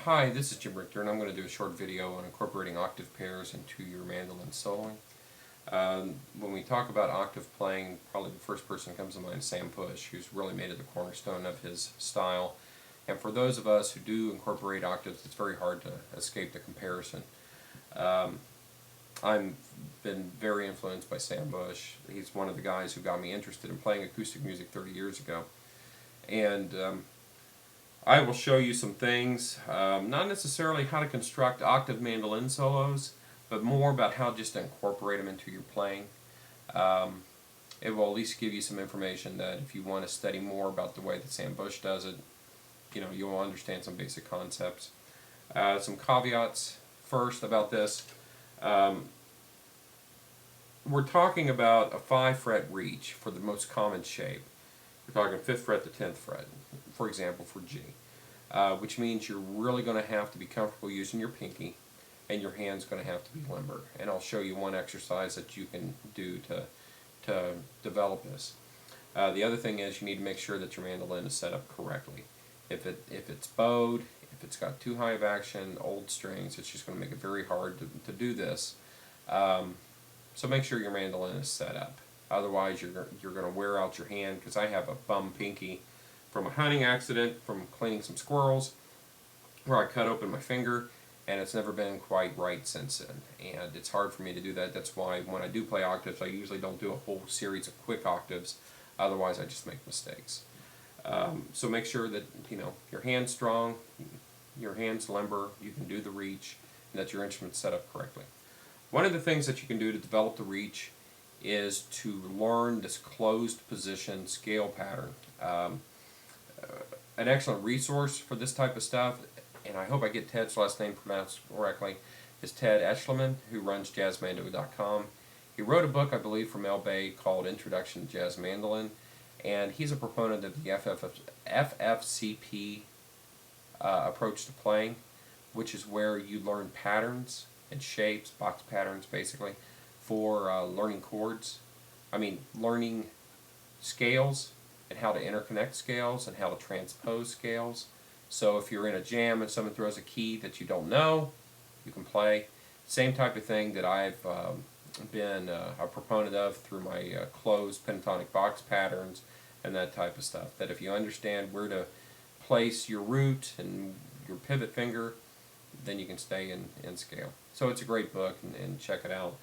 Hi, this is Jim Richter, and I'm going to do a short video on incorporating octave pairs into your mandolin soloing. When we talk about octave playing, probably the first person that comes to mind is Sam Bush, who's really made it the cornerstone of his style. And for those of us who do incorporate octaves, it's very hard to escape the comparison. I've been very influenced by Sam Bush. He's one of the guys who got me interested in playing acoustic music 30 years ago. And I will show you some things, not necessarily how to construct octave mandolin solos, but more about how just to incorporate them into your playing. It will at least give you some information that if you want to study more about the way that Sam Bush does it, you'll understand some basic concepts. Some caveats first about this. We're talking about a 5-fret reach for the most common shape. We're talking 5th fret to 10th fret, for example, for G, which means you're really going to have to be comfortable using your pinky, and your hand's going to have to be limber. And I'll show you one exercise that you can do to develop this. The other thing is you need to make sure that your mandolin is set up correctly. If it's bowed, if it's got too high of action, old strings, it's just going to make it very hard to do this. So make sure your mandolin is set up. Otherwise, you're going to wear out your hand, because I have a bum pinky from a hunting accident, from cleaning some squirrels, where I cut open my finger, and it's never been quite right since then. And it's hard for me to do that. That's why when I do play octaves, I usually don't do a whole series of quick octaves. Otherwise, I just make mistakes. So make sure that your hand's strong, your hand's limber, you can do the reach, and that your instrument's set up correctly. One of the things that you can do to develop the reach is to learn this closed position scale pattern. An excellent resource for this type of stuff, and I hope I get Ted's last name pronounced correctly, is Ted Eschliman, who runs jazzmando.com. He wrote a book, I believe, from L. Bay called Introduction to Jazz Mandolin, and he's a proponent of the FFCP approach to playing, which is where you learn patterns and shapes, box patterns basically, for learning chords. Learning scales and how to interconnect scales and how to transpose scales. So if you're in a jam and someone throws a key that you don't know, you can play. Same type of thing that I've been a proponent of through my closed pentatonic box patterns and that type of stuff. That if you understand where to place your root and your pivot finger, then you can stay in scale. So it's a great book, and check it out.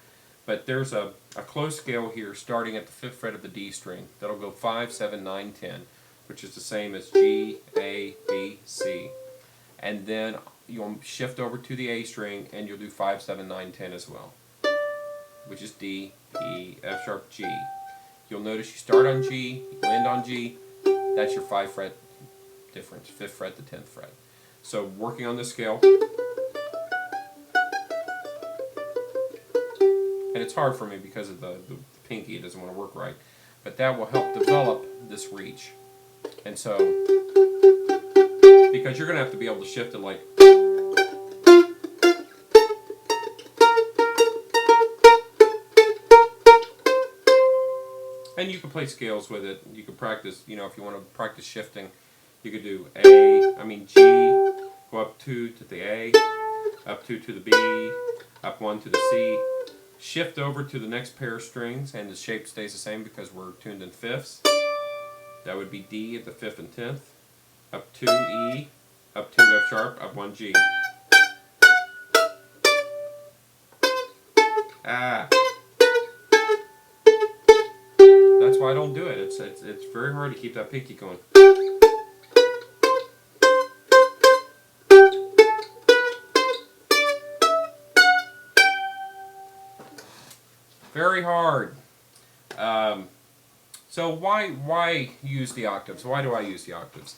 But there's a closed scale here starting at the 5th fret of the D string. That'll go 5, 7, 9, 10, which is the same as G, A, B, C. And then you'll shift over to the A string and you'll do 5, 7, 9, 10 as well, which is D, E, F sharp, G. You'll notice you start on G, you end on G. That's your 5 fret difference, 5th fret to 10th fret. So working on this scale. And it's hard for me because of the pinky, it doesn't want to work right. But that will help develop this reach. And so, because you're going to have to be able to shift it like, and you can play scales with it. You can practice, if you want to practice shifting, you could do G, go up 2 to the A, up 2 to the B, up 1 to the C. Shift over to the next pair of strings, and the shape stays the same because we're tuned in fifths. That would be D at the 5th and 10th. Up 2 E, up 2 F sharp, up 1 G. That's why I don't do it. It's very hard to keep that pinky going. Very hard. So why use the octaves? Why do I use the octaves?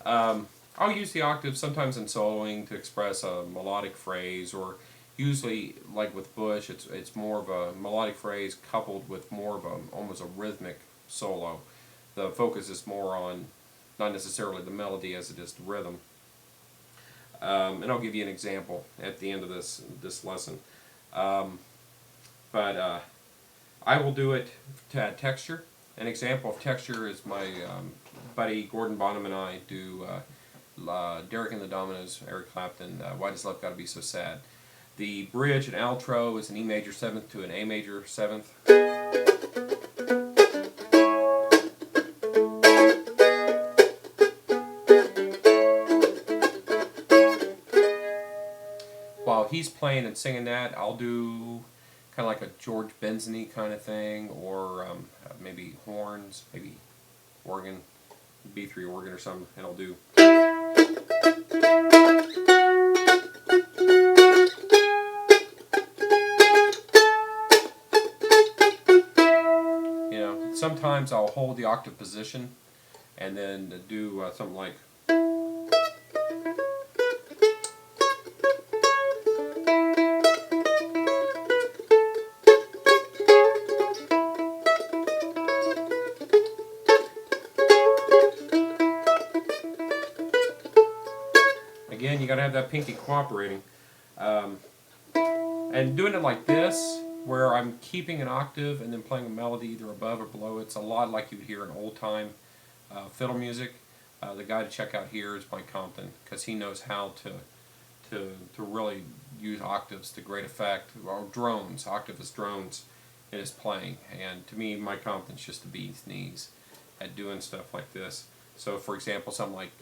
I'll use the octaves sometimes in soloing to express a melodic phrase, or usually, like with Bush, it's more of a melodic phrase coupled with more of almost a rhythmic solo. The focus is more on not necessarily the melody as it is the rhythm. And I'll give you an example at the end of this lesson. I will do it to add texture. An example of texture is my buddy Gordon Bonham and I do Derek and the Dominoes, Eric Clapton, Why Does Love Gotta Be So Sad. The bridge and outro is an E major 7th to an A major 7th. While he's playing and singing that, I'll do kind of like a George Benson-y kind of thing, or maybe horns, maybe organ, B3 organ or something, and I'll do. You know, sometimes I'll hold the octave position and then do something like. Again, you got to have that pinky cooperating. And doing it like this, where I'm keeping an octave and then playing a melody either above or below, it's a lot like you would hear in old-time fiddle music. The guy to check out here is Mike Compton, because he knows how to really use octaves to great effect, or drones, octave as drones in his playing. And to me, Mike Compton's just the bee's knees at doing stuff like this. So for example, something like,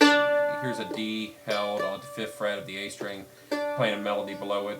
here's a D held on the 5th fret of the A string, playing a melody below it.